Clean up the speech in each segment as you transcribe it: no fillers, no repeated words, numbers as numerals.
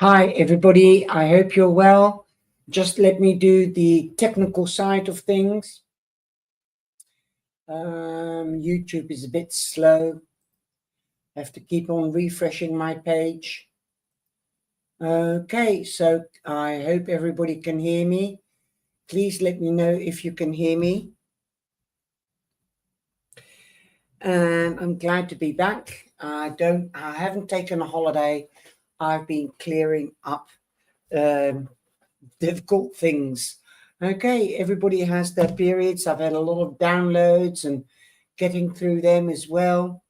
Hi, everybody. I hope you're well. Just let me do the technical side of things. YouTube is a bit slow. I have to keep on refreshing my page. Okay, so I hope everybody can hear me. Please let me know if you can hear me. I'm glad to be back. I haven't taken a holiday. I've been clearing up difficult things. Okay, everybody has their periods. I've had a lot of downloads and getting through them as well.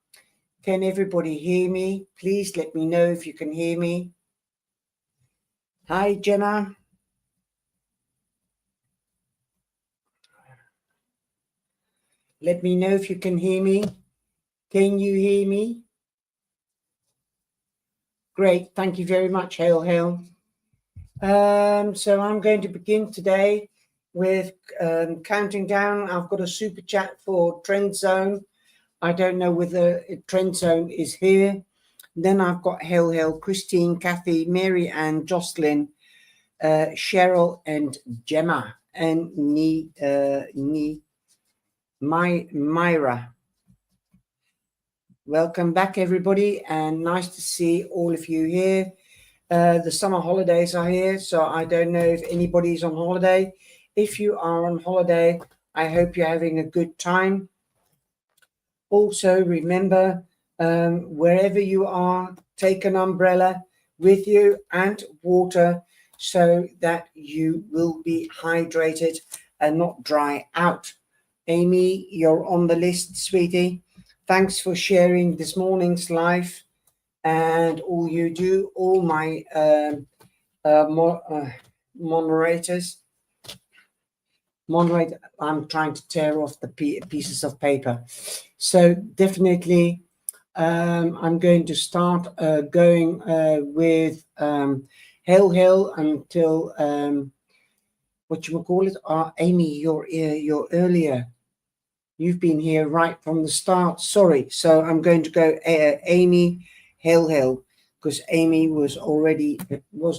Can everybody hear me? Please let me know if you can hear me. Hi, Jenna. Let me know if you can hear me. Can you hear me? Great, thank you very much. Hail, hail. So I'm going to begin today with counting down. I've got a super chat for Trend Zone. I don't know whether Trend Zone is here. Then I've got Hail Hail, Christine, Kathy, Mary Ann, Jocelyn, Cheryl, and Gemma, and Myra. Welcome back, everybody, and nice to see all of you here. The summer holidays are here, so I don't know if anybody's on holiday. If you are on holiday, I hope you're having a good time. Also, remember, wherever you are, take an umbrella with you and water so that you will be hydrated and not dry out. Amy, you're on the list, sweetie. Thanks for sharing this morning's live and all you do, all my moderators. I'm trying to tear off the pieces of paper. So definitely I'm going to start going with Hail Hail until what you will call it. Amy, you're earlier. You've been here right from the start. Sorry. So I'm going to go Amy, Hail Hail, because Amy was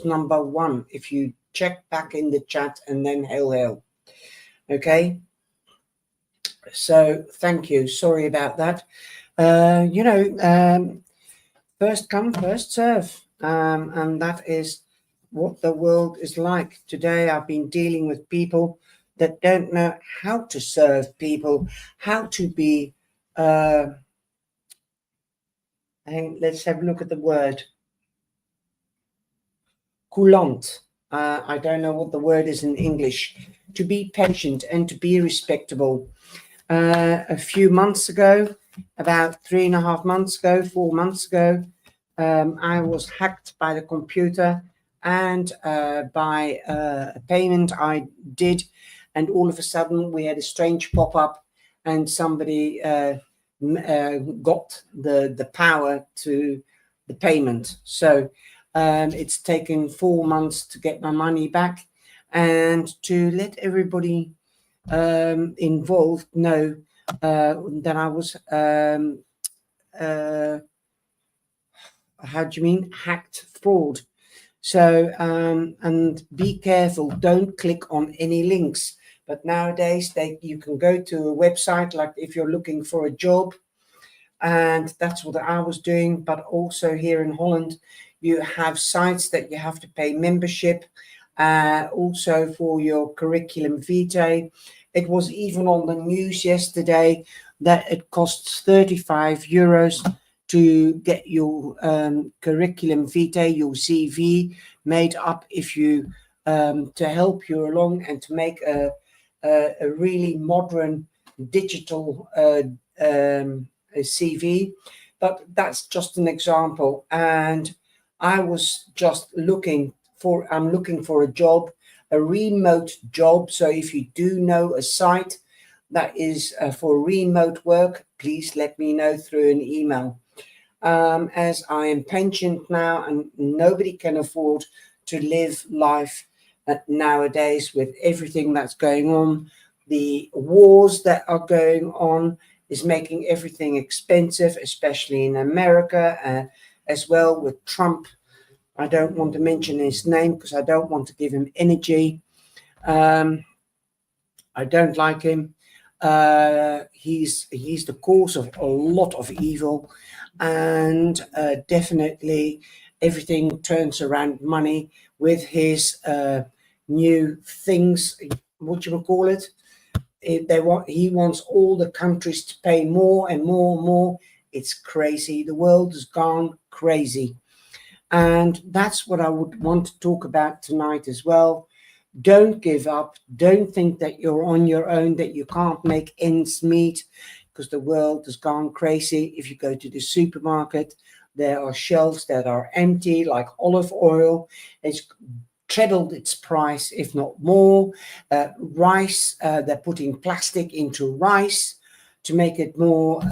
number one. If you check back in the chat and then Hail Hail. Okay. So thank you. Sorry about that. First come, first serve. And that is what the world is like. Today I've been dealing with people that don't know how to serve people, how to be, let's have a look at the word. Coulant. I don't know what the word is in English. To be patient and to be respectable. A few months ago, about 3.5 months ago, 4 months ago, I was hacked by the computer and by a payment I did, and all of a sudden we had a strange pop-up and somebody got the power to the payment. So it's taken 4 months to get my money back, and to let everybody involved know that I was how do you mean hacked, fraud. So and be careful, don't click on any links. But nowadays you can go to a website, like if you're looking for a job, and that's what I was doing. But also here in Holland you have sites that you have to pay membership, also for your curriculum vitae. It was even on the news yesterday that it costs 35 euros to get your curriculum vitae, your CV made up, if you to help you along and to make a really modern digital CV. But that's just an example. And I was just looking for a job, a remote job. So if you do know a site that is for remote work, please let me know through an email. As I am pensioned now and nobody can afford to live life nowadays with everything that's going on. The wars that are going on is making everything expensive, especially in America, as well with Trump I don't want to mention his name because I don't want to give him energy. I don't like him. He's the cause of a lot of evil, and definitely everything turns around money with his new things. What you would call it? He wants all the countries to pay more and more and more. It's crazy. The world has gone crazy, and that's what I would want to talk about tonight as well. Don't give up. Don't think that you're on your own, that you can't make ends meet, because the world has gone crazy. If you go to the supermarket, there are shelves that are empty, like olive oil. It's trebled its price, if not more. Rice, they're putting plastic into rice to make it more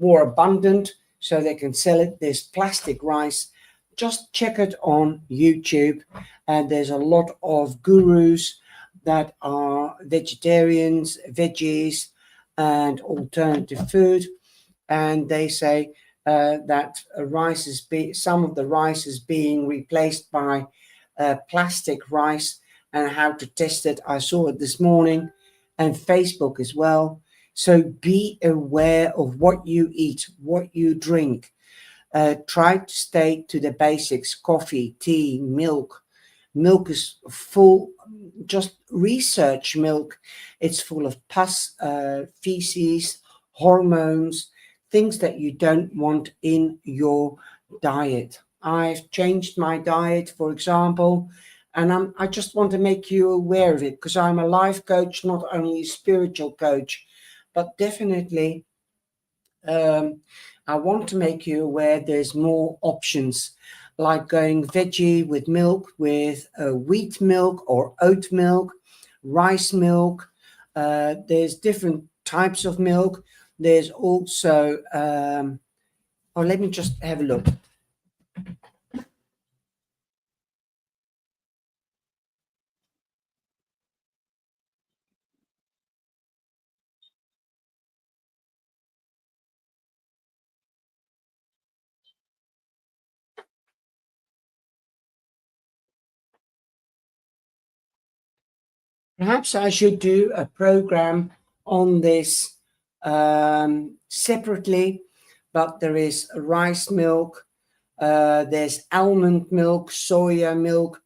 abundant so they can sell it. There's plastic rice. Just check it on YouTube, and there's a lot of gurus that are vegetarians, veggies, and alternative food, and they say that some of the rice is being replaced by plastic rice, and how to test it. I saw it this morning, and Facebook as well. So be aware of what you eat, what you drink. Try to stay to the basics: coffee, tea, milk. Milk is full, just research milk. It's full of pus, feces, hormones, things that you don't want in your diet. I've changed my diet, for example, and I just want to make you aware of it, because I'm a life coach, not only a spiritual coach, but definitely I want to make you aware there's more options, like going veggie with milk, with wheat milk or oat milk, rice milk. There's different types of milk. There's also, let me just have a look. Perhaps I should do a program on this separately, but there is rice milk, there's almond milk, soya milk,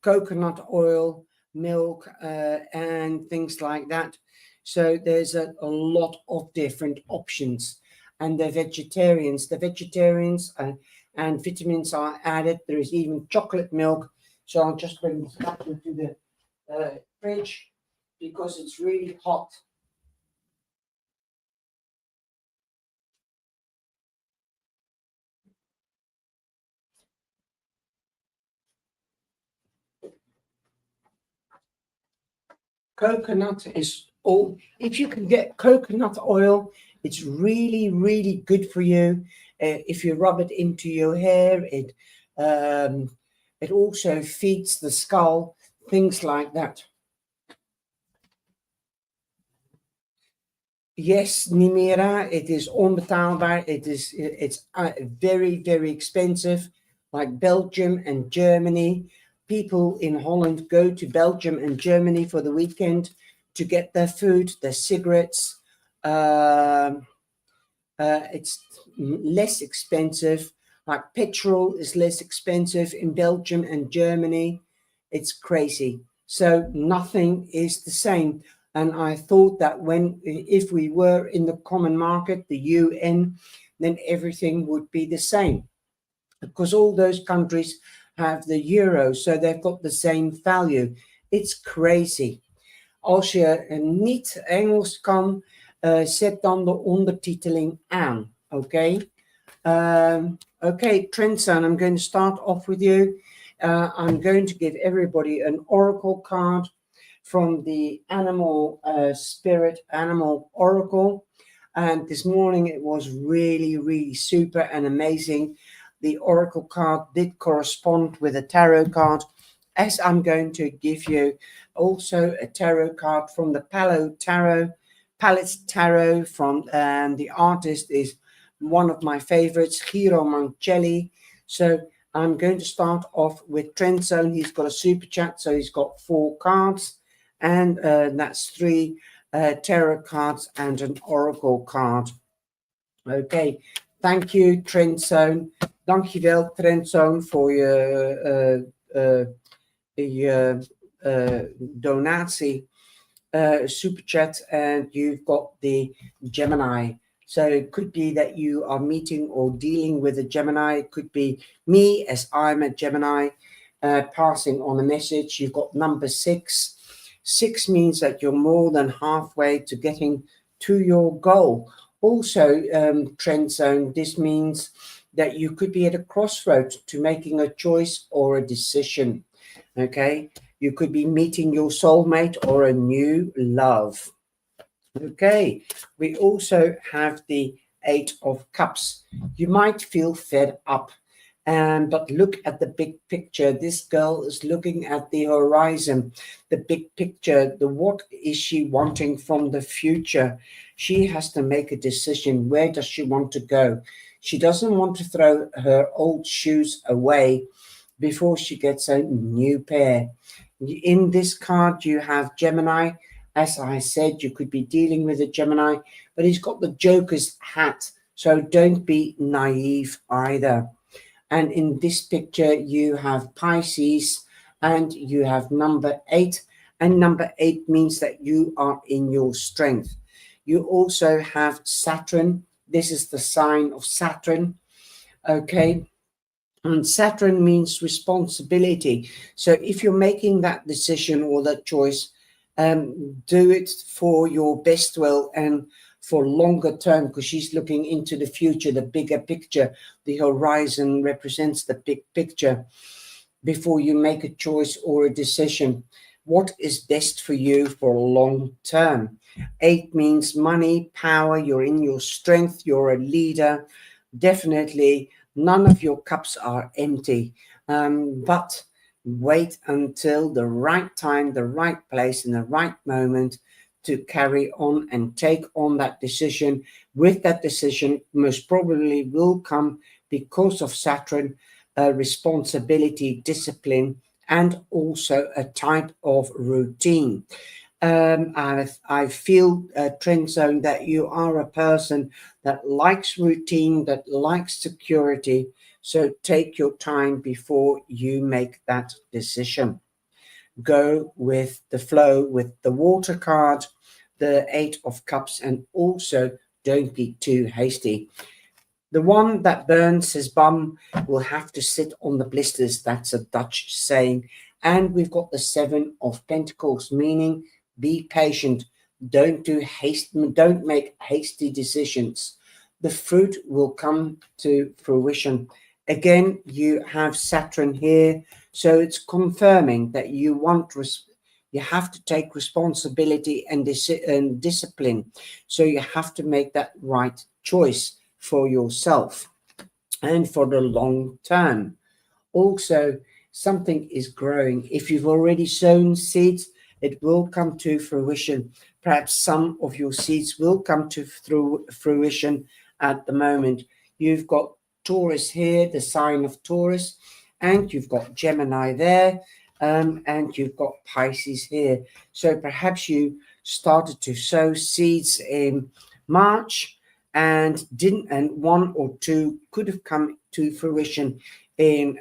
coconut oil milk, and things like that. So there's a lot of different options. And the vegetarians and vitamins are added. There is even chocolate milk. So I'll just bring this back into the fridge because it's really hot. Coconut is all. If you can get coconut oil, it's really, really good for you. If you rub it into your hair, it also feeds the skull, things like that. Yes, Nimira, it is onbetaalbaar. It's very, very expensive, like Belgium and Germany. People in Holland go to Belgium and Germany for the weekend to get their food, their cigarettes. It's less expensive. Like petrol is less expensive in Belgium and Germany. It's crazy. So nothing is the same. And I thought that if we were in the common market, the UN, then everything would be the same, because all those countries have the euro, so they've got the same value. It's crazy. Als je niet Engels kan, zet dan de ondertiteling aan. Okay? Okay, Trenson, I'm going to start off with you. I'm going to give everybody an oracle card from the animal animal oracle. And this morning it was really, really super and amazing. The oracle card did correspond with a tarot card, as I'm going to give you also a tarot card from the Palette Tarot from the artist is one of my favorites, Hiro Mancelli. So I'm going to start off with Trend Zone. He's got a super chat, so he's got 4 cards, and that's 3 tarot cards and an oracle card. Okay, thank you, Trend Zone. Dankjewel, Trend Zone, voor je donatie. Super chat, and you've got the Gemini. So it could be that you are meeting or dealing with a Gemini. It could be me, as I'm a Gemini, passing on a message. You've got number 6. 6 means that you're more than halfway to getting to your goal. Also, Trend Zone, this means that you could be at a crossroads to making a choice or a decision. Okay, you could be meeting your soulmate or a new love. Okay, we also have the 8 of Cups. You might feel fed up, but look at the big picture. This girl is looking at the horizon, the big picture. What is she wanting from the future? She has to make a decision. Where does she want to go? She doesn't want to throw her old shoes away before she gets a new pair. In this card, you have Gemini. As I said, you could be dealing with a Gemini, but he's got the Joker's hat, so don't be naive either. And in this picture, you have Pisces, and you have number 8, and number 8 means that you are in your strength. You also have Saturn. This is the sign of Saturn. Okay. And Saturn means responsibility. So if you're making that decision or that choice, do it for your best will and for longer term, because she's looking into the future, the bigger picture. The horizon represents the big picture before you make a choice or a decision. What is best for you for long term? 8 means money, power, you're in your strength, you're a leader. Definitely none of your cups are empty, but wait until the right time, the right place, and the right moment to carry on and take on that decision. With that decision, most probably will come, because of Saturn, responsibility, discipline, and also a type of routine. I feel, Trend Zone, that you are a person that likes routine, that likes security. So take your time before you make that decision. Go with the flow with the Water card, the 8 of Cups, and also don't be too hasty. The one that burns his bum will have to sit on the blisters. That's a Dutch saying. And we've got the 7 of Pentacles, meaning be patient. Don't make hasty decisions. The fruit will come to fruition. Again, you have Saturn here, so it's confirming that you have to take responsibility and discipline. So you have to make that right choice for yourself and for the long term. Also, something is growing. If you've already sown seeds, it will come to fruition. Perhaps some of your seeds will come to fruition at the moment. You've got Taurus here, the sign of Taurus, and you've got Gemini there, and you've got Pisces here. So perhaps you started to sow seeds in March and one or two could have come to fruition in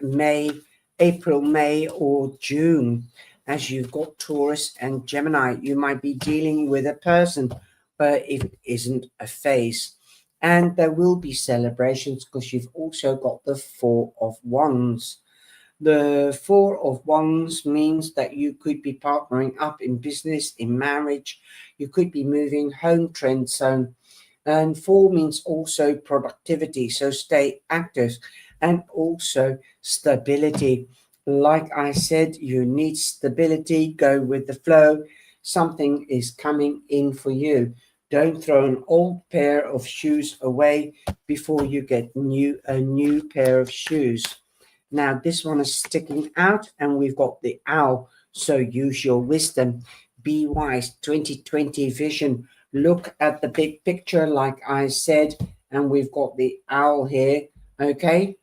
April, May, or June. As you've got Taurus and Gemini, you might be dealing with a person, but it isn't a phase. And there will be celebrations, because you've also got the 4 of Wands. The 4 of Wands means that you could be partnering up in business, in marriage. You could be moving home, Trend Zone. And 4 means also productivity, so stay active, and also stability. Like I said, you need stability. Go with the flow. Something is coming in for you. Don't throw an old pair of shoes away before you get a new pair of shoes. Now this one is sticking out, and we've got the owl. So use your wisdom. Be wise. 2020 vision. Look at the big picture, like I said, and we've got the owl here. Okay.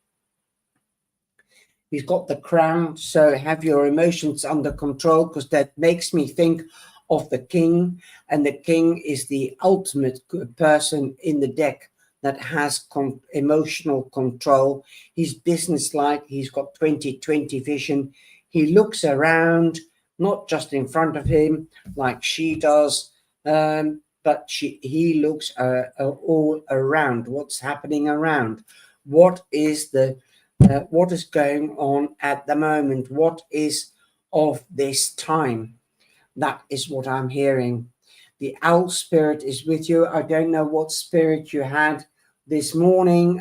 He's got the crown, so have your emotions under control, because that makes me think of the king, and the king is the ultimate person in the deck that has emotional control. He's businesslike. He's got 20/20 vision. He looks around, not just in front of him like she does, but he looks all around. What's happening around? What is going on at the moment? What is of this time? That is what I'm hearing. The owl spirit is with you. I don't know what spirit you had this morning,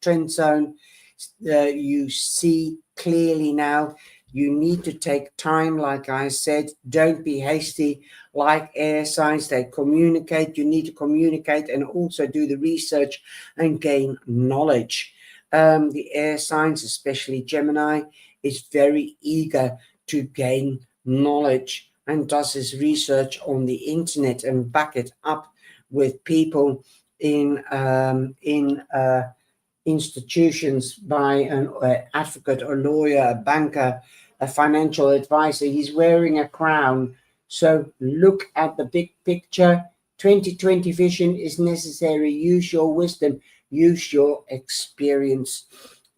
Trend Zone. You see clearly now. You need to take time, like I said. Don't be hasty. Like air signs, they communicate. You need to communicate and also do the research and gain knowledge. The air signs, especially Gemini, is very eager to gain knowledge and does his research on the internet and back it up with people in institutions by an advocate, a lawyer, a banker, a financial advisor. He's wearing a crown. So look at the big picture. 20/20 vision is necessary. Use your wisdom. Use your experience.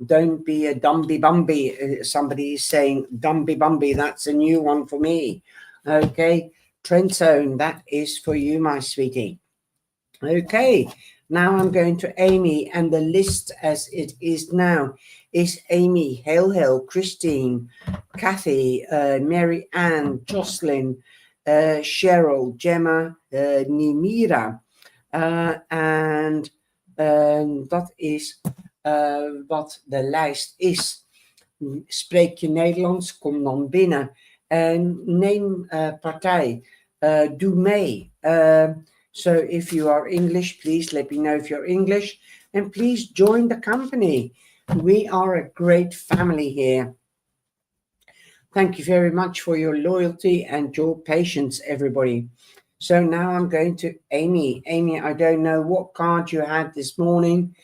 Don't be a dumby bumby. Somebody is saying dumby bumby. That's a new one for me. Okay. Trend Zone, that is for you, my sweetie. Okay. Now I'm going to Amy, and the list as it is now is Amy, Hail, Christine, Kathy, Mary Ann, Jocelyn, Cheryl, Gemma, Nimira, en dat is wat de lijst is. Spreek je Nederlands, kom dan binnen. Neem partij. Doe mee. So if you are English, please let me know if you're English. And please join the company. We are a great family here. Thank you very much for your loyalty and your patience, everybody. So now I'm going to Amy. Amy, I don't know what card you had this morning,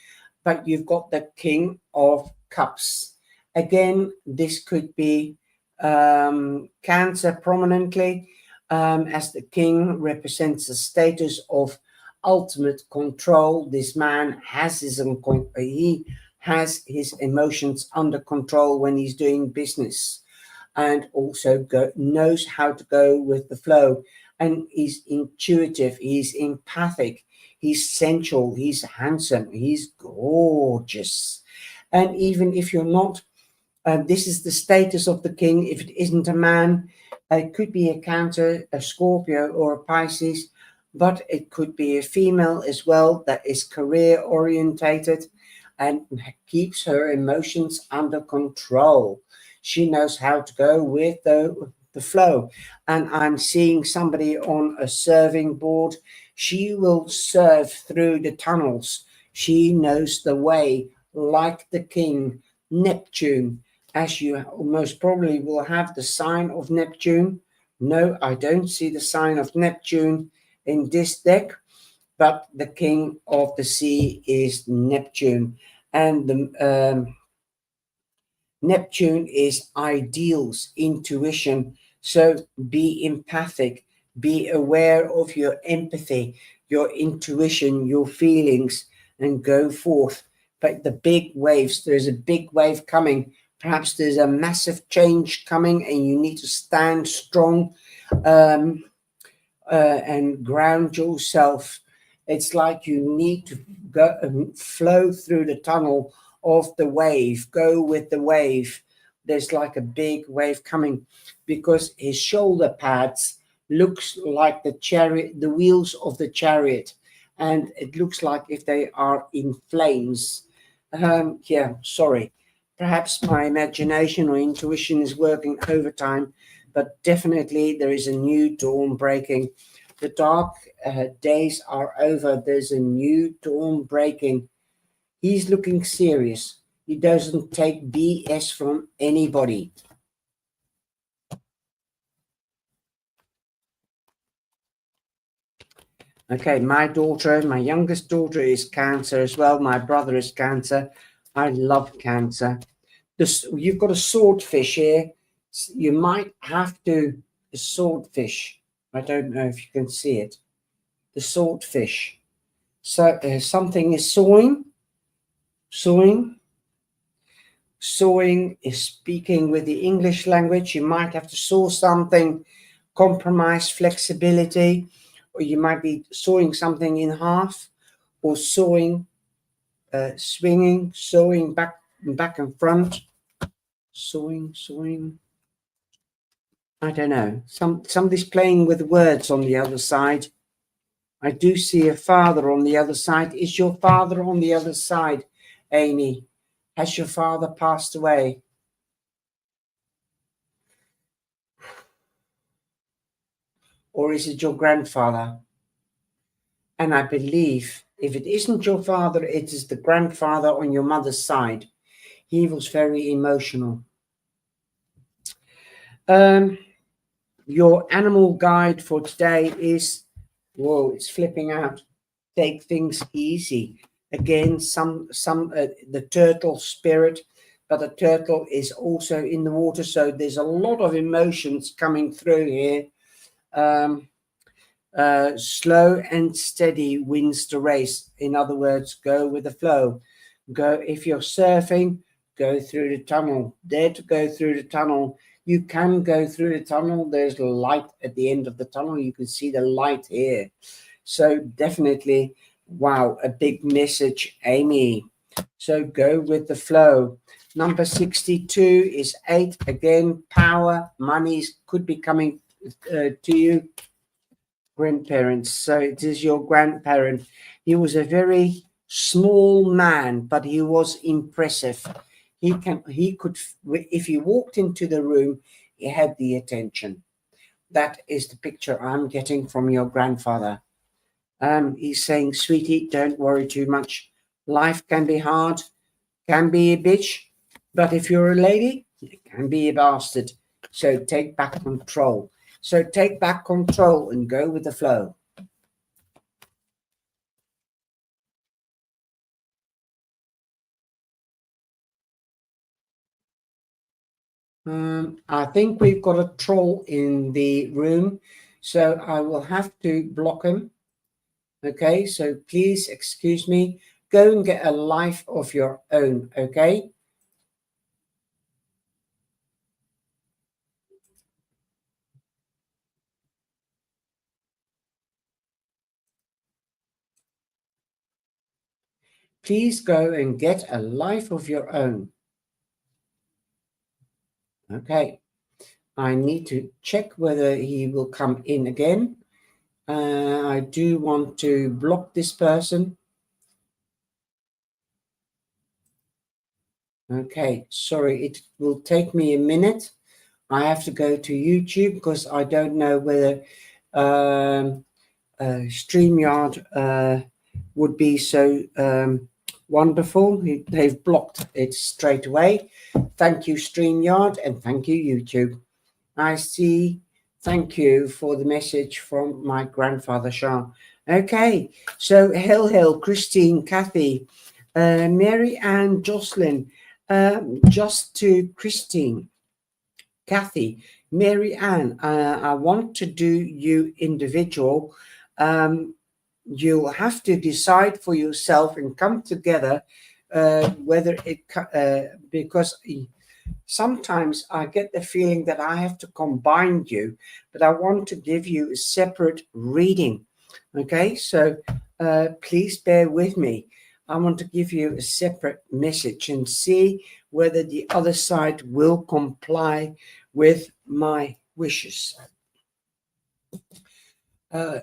but you've got the King of Cups. Again, this could be Cancer prominently, as the king represents the status of ultimate control. This man has his emotions under control when he's doing business, and also knows how to go with the flow. And he's intuitive, he's empathic, he's sensual, he's handsome, he's gorgeous. And even if you're not, this is the status of the king. If it isn't a man, it could be a Cancer, a Scorpio, or a Pisces, but it could be a female as well that is career orientated and keeps her emotions under control. She knows how to go with the flow. And I'm seeing somebody on a serving board. She will serve through the tunnels. She knows the way, like the king. Neptune, as you most probably will have the sign of Neptune. No, I don't see the sign of Neptune in this deck, but the king of the sea is Neptune. And the Neptune is ideals, intuition. So be empathic, be aware of your empathy, your intuition, your feelings, and go forth. But the big waves, there's a big wave coming. Perhaps there's a massive change coming, and you need to stand strong and ground yourself. It's like you need to go flow through the tunnel of the wave, go with the wave. There's like a big wave coming, because his shoulder pads looks like the chariot, the wheels of the chariot, and it looks like if they are in flames. Yeah, sorry. Perhaps my imagination or intuition is working overtime, but definitely there is a new dawn breaking. The dark days are over. There's a new dawn breaking. He's looking serious. He doesn't take BS from anybody. Okay, my daughter, my youngest daughter is Cancer as well. My brother is Cancer. I love Cancer. You've got a swordfish here. You might have to, a swordfish. I don't know if you can see it. The swordfish. So something is sawing. Sawing is speaking with the English language. You might have to saw something, compromise, flexibility, or you might be sawing something in half, or sawing, swinging, sawing back and front, sawing. I don't know. Somebody's playing with words on the other side. I do see a father on the other side. Is your father on the other side, Amy? Has your father passed away? Or is it your grandfather? And I believe if it isn't your father, it is the grandfather on your mother's side. He was very emotional. Your animal guide for today is, whoa, it's flipping out. Take things easy. Again, the turtle spirit, but the turtle is also in the water, so there's a lot of emotions coming through here. Slow and steady wins the race. In other words, go with the flow. Go, if you're surfing, go through the tunnel. Dare to go through the tunnel. You can go through the tunnel. There's light at the end of the tunnel. You can see the light here. So definitely, wow, a big message, Amy. So go with the flow. Number 62 is 8. Again, power, monies could be coming to you. Grandparents. So it is your grandparent. He was a very small man, but he was impressive. He could, if he walked into the room, he had the attention. That is the picture I'm getting from your grandfather. He's saying, sweetie, don't worry too much. Life can be hard, can be a bitch, but if you're a lady, it can be a bastard. So take back control. So take back control and go with the flow. I think we've got a troll in the room, so I will have to block him. Okay, so please excuse me. Go and get a life of your own, okay? Please go and get a life of your own. Okay, I need to check whether he will come in again. I do want to block this person. Okay, sorry, it will take me a minute. I have to go to YouTube because I don't know whether StreamYard would be so wonderful. They've blocked it straight away. Thank you, StreamYard, and thank you, YouTube. I see. Thank you for the message from my grandfather, Sean. Okay, so Hill, Christine, Kathy, Mary Ann, Jocelyn, just to Christine, Kathy, Mary Ann, I want to do you individual. You'll have to decide for yourself and come together whether it, because sometimes I get the feeling that I have to combine you, but I want to give you a separate reading. Okay, so please bear with me. I want to give you a separate message and see whether the other side will comply with my wishes. I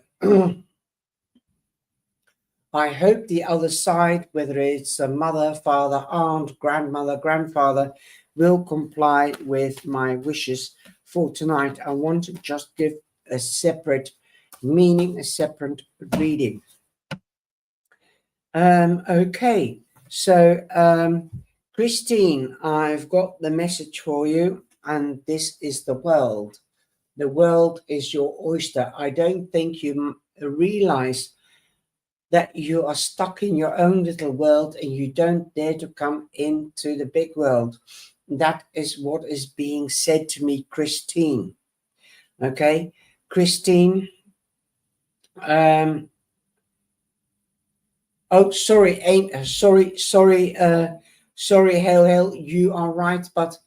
hope the other side, whether it's a mother, father, aunt, grandmother, grandfather, will comply with my wishes for tonight. I want to just give a separate meaning, a separate reading. Okay, so Christine, I've got the message for you, and this is the world. The world is your oyster. I don't think you realize that you are stuck in your own little world and you don't dare to come into the big world. That is what is being said to me, Christine. Okay, Christine. Oh, sorry, sorry, Hell, you are right, but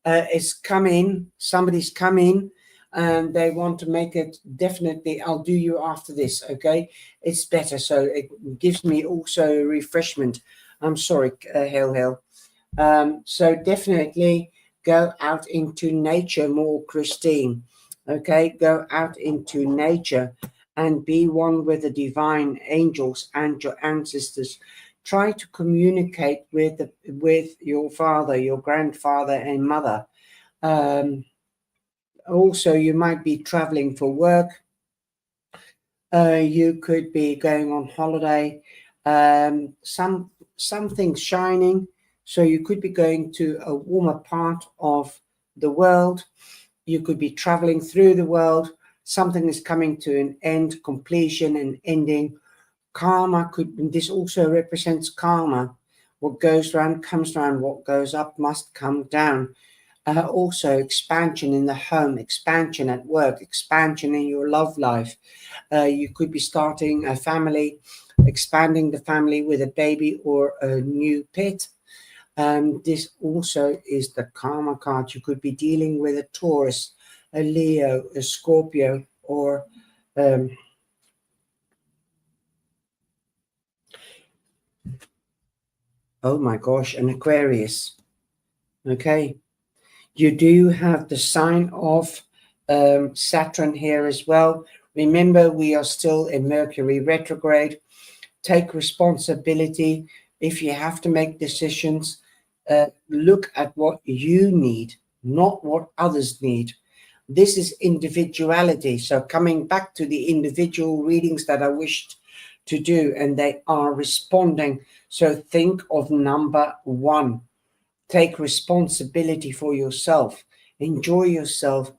it's coming. Somebody's coming, and they want to make it. Definitely, I'll do you after this. Okay, it's better, so it gives me also refreshment. I'm sorry, Hell. So definitely go out into nature more, Christine. Okay, go out into nature and be one with the divine angels and your ancestors. Try to communicate with your father, your grandfather, and mother. Also, you might be traveling for work. You could be going on holiday. Something's shining. So you could be going to a warmer part of the world. You could be traveling through the world. Something is coming to an end, completion and ending. Karma this also represents karma. What goes around comes around. What goes up must come down. Also expansion in the home, expansion at work, expansion in your love life. You could be starting a family, expanding the family with a baby or a new pet. This also is the karma card. You could be dealing with a Taurus, a Leo, a Scorpio, or oh my gosh, an Aquarius. Okay, you do have the sign of Saturn here as well. Remember, we are still in Mercury retrograde. Take responsibility. If you have to make decisions, look at what you need, not what others need. This is individuality. So coming back to the individual readings that I wished to do, and they are responding. So think of number one. Take responsibility for yourself. Enjoy yourself.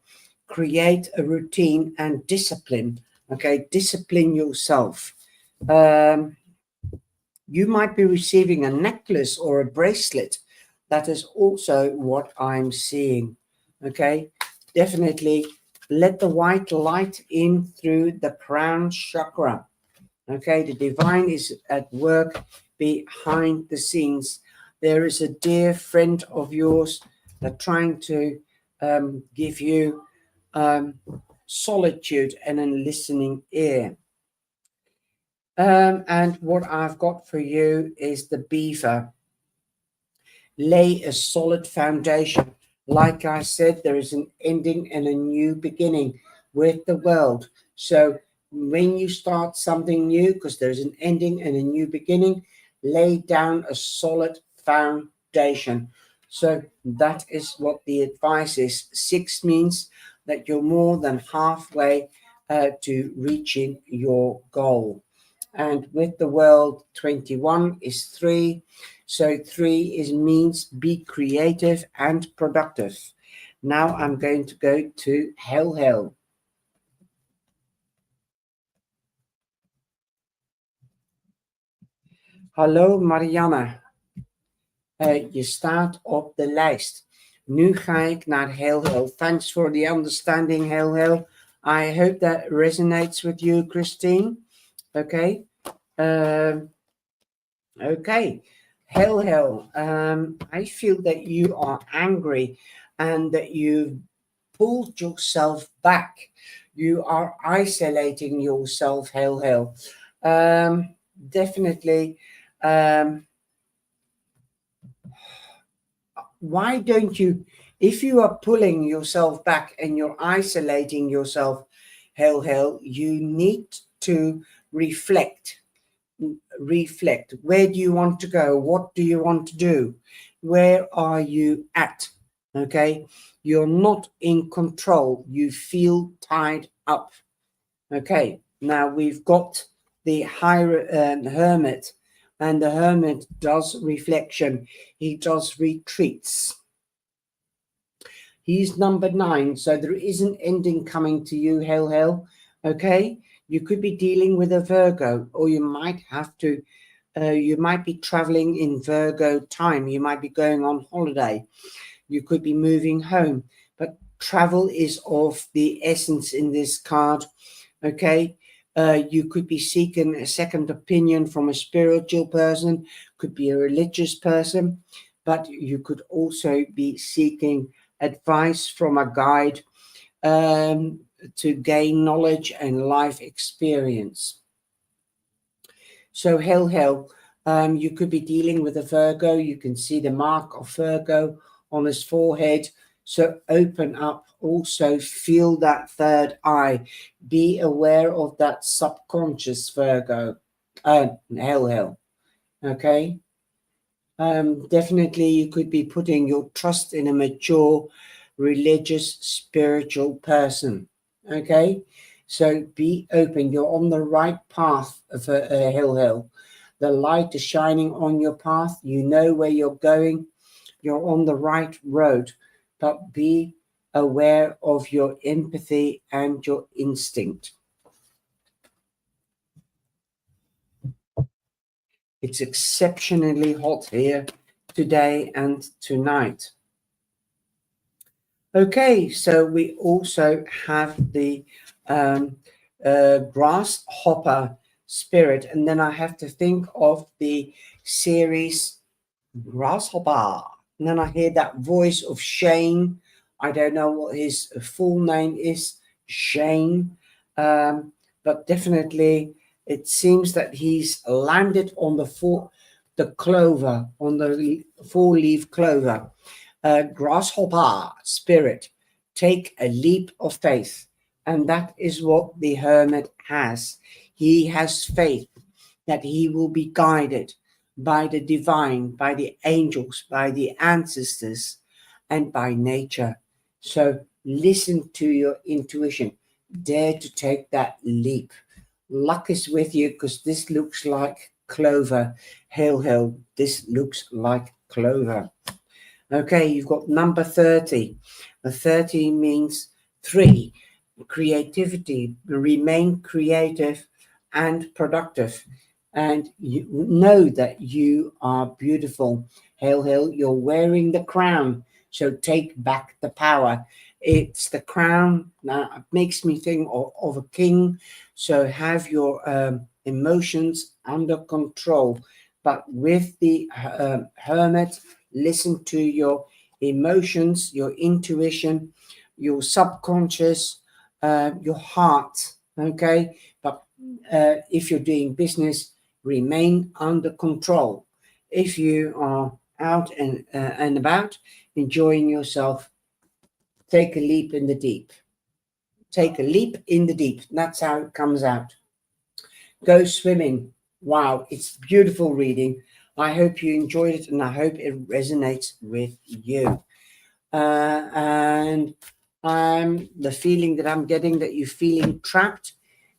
Create a routine and discipline. Okay, discipline yourself. You might be receiving a necklace or a bracelet. That is also what I'm seeing. Okay, definitely let the white light in through the crown chakra. Okay, the divine is at work behind the scenes. There is a dear friend of yours that trying to give you solitude and a listening ear. And what I've got for you is the beaver. Lay a solid foundation. Like I said, there is an ending and a new beginning with the world. So when you start something new, because there's an ending and a new beginning, lay down a solid foundation. So that is what the advice is. 6 means that you're more than halfway to reaching your goal. And with the world, 21 is 3. So 3 means be creative and productive. Now I'm going to go to Hell. Hallo Marianne. Je staat op de lijst. Nu ga ik naar Hell. Thanks for the understanding, Hell. I hope that resonates with you, Christine. Okay. Okay. Hell. I feel that you are angry and that you've pulled yourself back. You are isolating yourself, Hell. Definitely. Why don't you, if you are pulling yourself back and you're isolating yourself, Hell, you need to reflect. Where do you want to go? What do you want to do? Where are you at? Okay, you're not in control. You feel tied up. Okay, now we've got the hermit, and the hermit does reflection. He does retreats. He's number 9, so there is an ending coming to you, Hell. Okay, you could be dealing with a Virgo, or you might have to, you might be traveling in Virgo time. You might be going on holiday. You could be moving home, but travel is of the essence in this card. Okay. You could be seeking a second opinion from a spiritual person, could be a religious person, but you could also be seeking advice from a guide to gain knowledge and life experience. So hell, you could be dealing with a Virgo. You can see the mark of Virgo on his forehead. So open up, also feel that third eye. Be aware of that subconscious Virgo. Hell. Okay. Definitely you could be putting your trust in a mature, religious, spiritual person. Okay. So be open. You're on the right path of hell. The light is shining on your path. You know where you're going. You're on the right road, but be aware of your empathy and your instinct. It's exceptionally hot here today and tonight. Okay, so we also have the grasshopper spirit, and then I have to think of the series Grasshopper. And then I hear that voice of Shane. I don't know what his full name is, Shane, but definitely it seems that he's landed on the clover, on the four-leaf clover. Grasshopper spirit, take a leap of faith, and that is what the hermit has. He has faith that he will be guided by the divine, by the angels, by the ancestors, and by nature. So listen to your intuition. Dare to take that leap. Luck is with you, because this looks like clover. Hail, this looks like clover. Okay, you've got number 30. The 30 means 3. Creativity. Remain creative and productive. And you know that you are beautiful. Hail, you're wearing the crown. So take back the power. It's the crown. Now, it makes me think of a king. So have your emotions under control. But with the hermit, listen to your emotions, your intuition, your subconscious, your heart. Okay. But if you're doing business, remain under control. If you are out and about, enjoying yourself, take a leap in the deep. Take a leap in the deep. That's how it comes out. Go swimming. Wow, it's beautiful reading. I hope you enjoyed it, and I hope it resonates with you. And the feeling that I'm getting, that you're feeling trapped,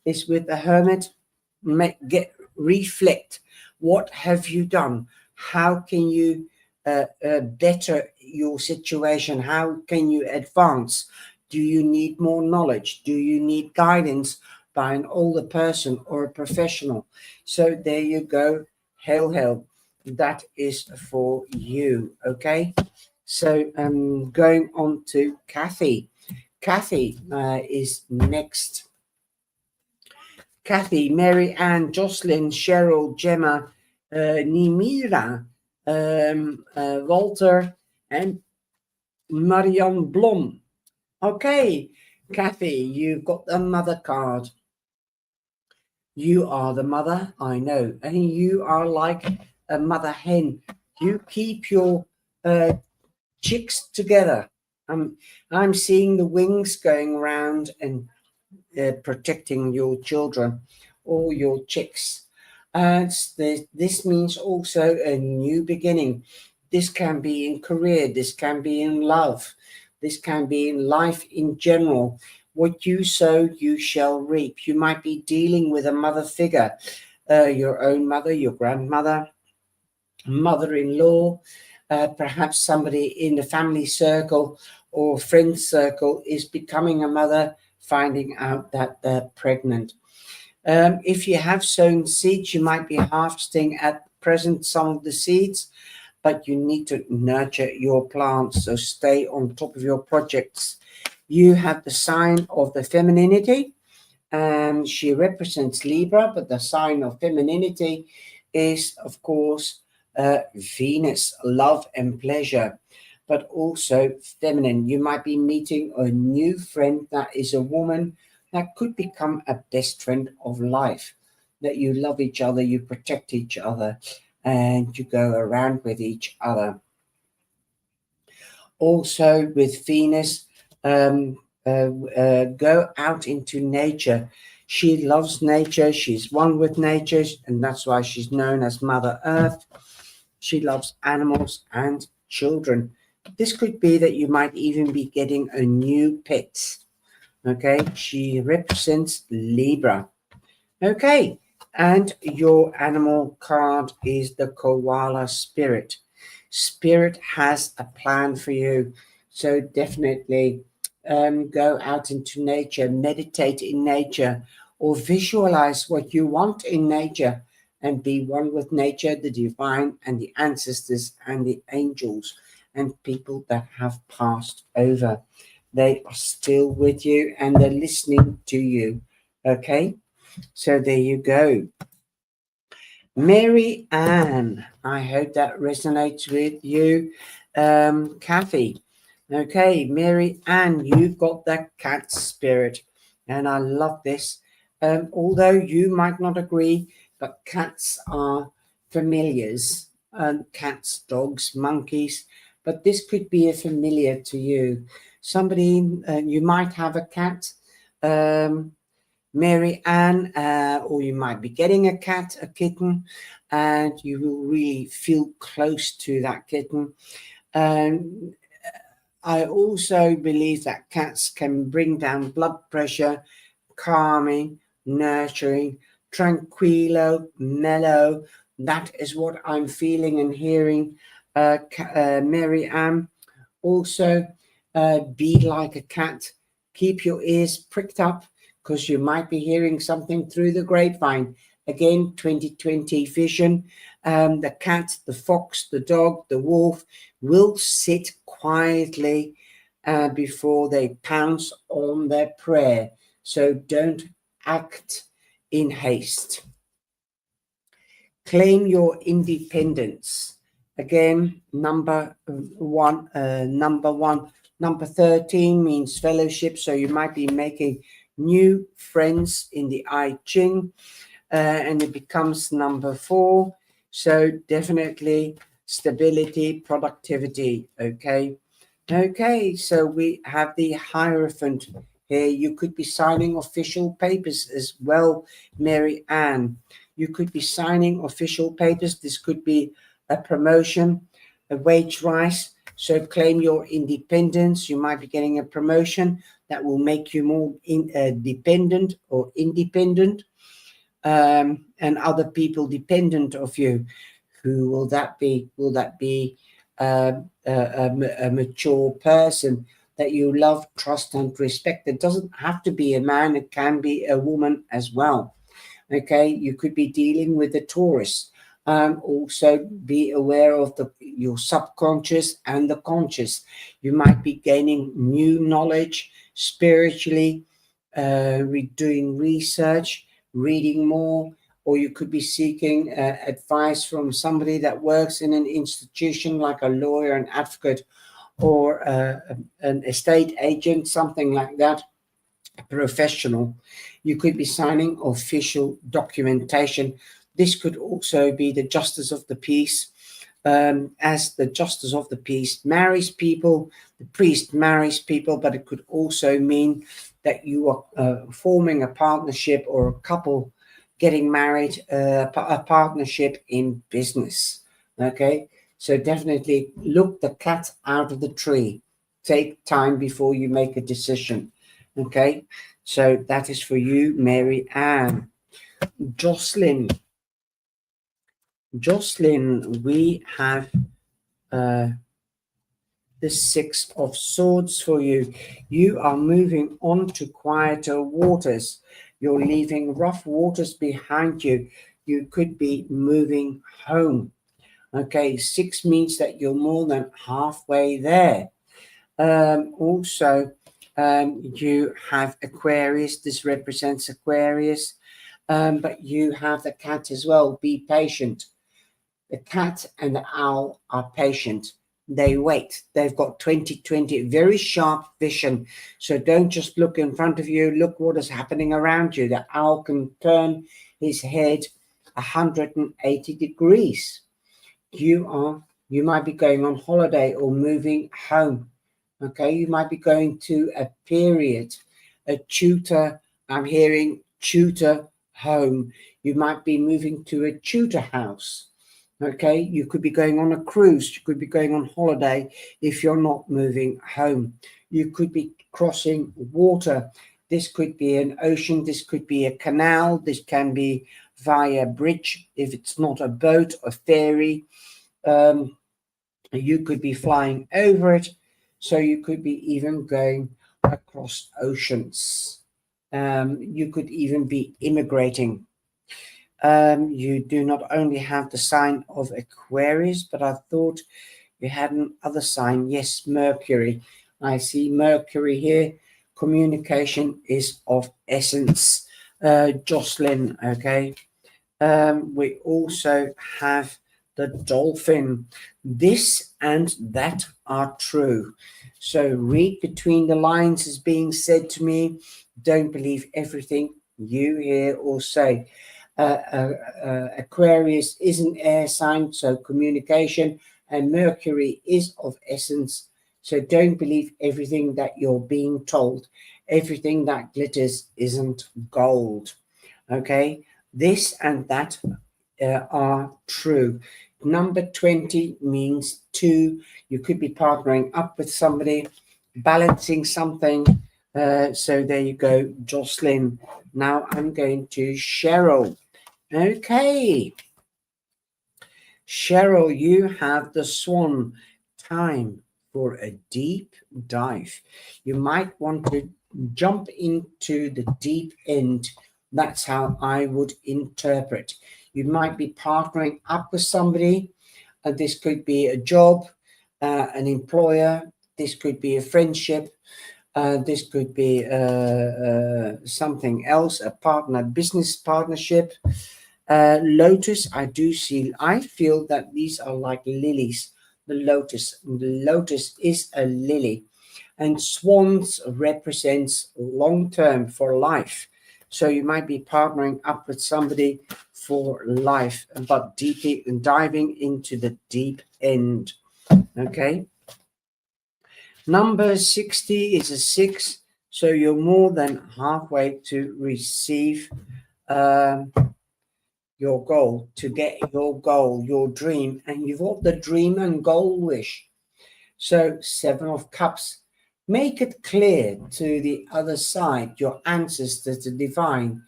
is with the hermit. Reflect. What have you done? How can you better your situation? How can you advance? Do you need more knowledge? Do you need guidance by an older person or a professional? So there you go. Hail. That is for you. Okay. So going on to Kathy. Kathy is next. Kathy, Mary Ann, Jocelyn, Cheryl, Gemma, Nimira, Walter, and Marianne Blom. Okay, Kathy, you've got the mother card. You are the mother, I know, and you are like a mother hen. You keep your chicks together. I'm seeing the wings going around and protecting your children or your chicks. This means also a new beginning. This can be in career, this can be in love, this can be in life in general. What you sow, you shall reap. You might be dealing with a mother figure, your own mother, your grandmother, mother-in-law, perhaps somebody in the family circle or friend circle is becoming a mother, finding out that they're pregnant. If you have sown seeds, you might be harvesting at present some of the seeds, but you need to nurture your plants. So stay on top of your projects. You have the sign of the femininity, and she represents Libra, but the sign of femininity is, of course, Venus, love and pleasure, but also feminine. You might be meeting a new friend that is a woman that could become a best friend of life, that you love each other, you protect each other, and you go around with each other. Also with Venus, go out into nature. She loves nature. She's one with nature, and that's why she's known as Mother Earth. She loves animals and children. This could be that you might even be getting a new pet. Okay, she represents Libra. Okay, and your animal card is the koala spirit. Spirit has a plan for you. So definitely go out into nature, meditate in nature, or visualize what you want in nature and be one with nature, the divine, and the ancestors, and the angels, and people that have passed over. They are still with you and they're listening to you. Okay, so there you go. Mary Ann, I hope that resonates with you. Kathy, okay, Mary Ann, you've got that cat spirit, and I love this. Although you might not agree, but cats are familiars. Cats, dogs, monkeys, but this could be a familiar to you. Somebody, you might have a cat. Mary Ann, or you might be getting a cat, a kitten, and you will really feel close to that kitten. And I also believe that cats can bring down blood pressure, calming, nurturing, tranquilo, mellow. That is what I'm feeling and hearing, Mary Ann. Also, be like a cat. Keep your ears pricked up, because you might be hearing something through the grapevine. Again, 2020 vision. The cat, the fox, the dog, the wolf will sit quietly before they pounce on their prey. So don't act in haste. Claim your independence. Again, number one. Number 13 means fellowship. So you might be making new friends in the I Ching, and it becomes number 4. So definitely stability, productivity. Okay, so we have the Hierophant here. You could be signing official papers as well, Mary Ann. You could be signing official papers. This could be a promotion, a wage rise. So claim your independence. You might be getting a promotion that will make you more dependent or independent, and other people dependent of you. Who will that be? Will that be a mature person that you love, trust, and respect? It doesn't have to be a man. It can be a woman as well. Okay, you could be dealing with a Taurus. Also be aware of your subconscious and the conscious. You might be gaining new knowledge spiritually, doing research, reading more, or you could be seeking advice from somebody that works in an institution like a lawyer, an advocate, or an estate agent, something like that, professional. You could be signing official documentation. This could also be the Justice of the Peace. As the Justice of the Peace marries people, the priest marries people, but it could also mean that you are forming a partnership, or a couple getting married, a partnership in business. Okay, so definitely look the cat out of the tree. Take time before you make a decision. Okay, so that is for you, Mary Ann. Jocelyn, we have the 6 of Swords for you. You are moving on to quieter waters. You're leaving rough waters behind you. You could be moving home. Okay, 6 means that you're more than halfway there. Also, you have Aquarius. This represents Aquarius, but you have the cat as well. Be patient. The cat and the owl are patient. They wait. They've got 20/20, very sharp vision. So don't just look in front of you. Look what is happening around you. The owl can turn his head 180 degrees. You might be going on holiday or moving home. Okay, you might be going to a period, a tutor. I'm hearing tutor home. You might be moving to a tutor house. Okay, you could be going on a cruise, you could be going on holiday if you're not moving home. You could be crossing water. This could be an ocean, this could be a canal, this can be via bridge if it's not a boat, a ferry. You could be flying over it, so you could be even going across oceans. You could even be immigrating. You do not only have the sign of Aquarius, but I thought you had another sign. Yes, Mercury. I see Mercury here. Communication is of essence. Jocelyn, okay. We also have the dolphin. This and that are true. So read between the lines is being said to me. Don't believe everything you hear or say. Aquarius is an air sign, so communication, and Mercury is of essence. So don't believe everything that you're being told. Everything that glitters isn't gold. Okay, this and that are true. Number 20 means 2. You could be partnering up with somebody, balancing something. So there you go, Jocelyn. Now I'm going to Cheryl. Okay. Cheryl, you have the swan. Time for a deep dive. You might want to jump into the deep end. That's how I would interpret. You might be partnering up with somebody. This could be a job, an employer. This could be a friendship. This could be something else, a partner, business partnership. Lotus, I feel that these are like lilies. The lotus is a lily, and swans represents long-term, for life. So you might be partnering up with somebody for life, but deeply diving into the deep end. Okay. Number 60 is a 6, so you're more than halfway to receive your goal, to get your goal, your dream, and you've got the dream and goal wish. So 7 of Cups, make it clear to the other side, your ancestors, the divine,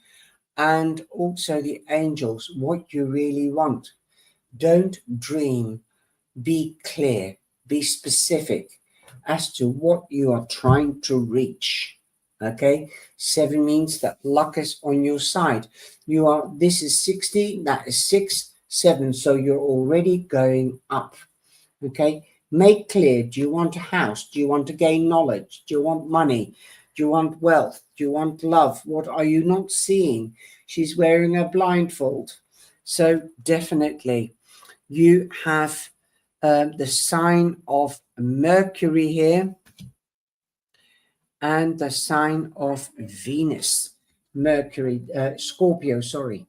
and also the angels, what you really want. Don't dream, be clear, be specific as to what you are trying to reach. Okay, 7 means that luck is on your side. This is 60, that is 6, 7, so you're already going up. Okay, make clear, do you want a house? Do you want to gain knowledge? Do you want money? Do you want wealth? Do you want love? What are you not seeing? She's wearing a blindfold. So definitely you have the sign of Mercury here and the sign of Venus. Mercury, Scorpio, sorry.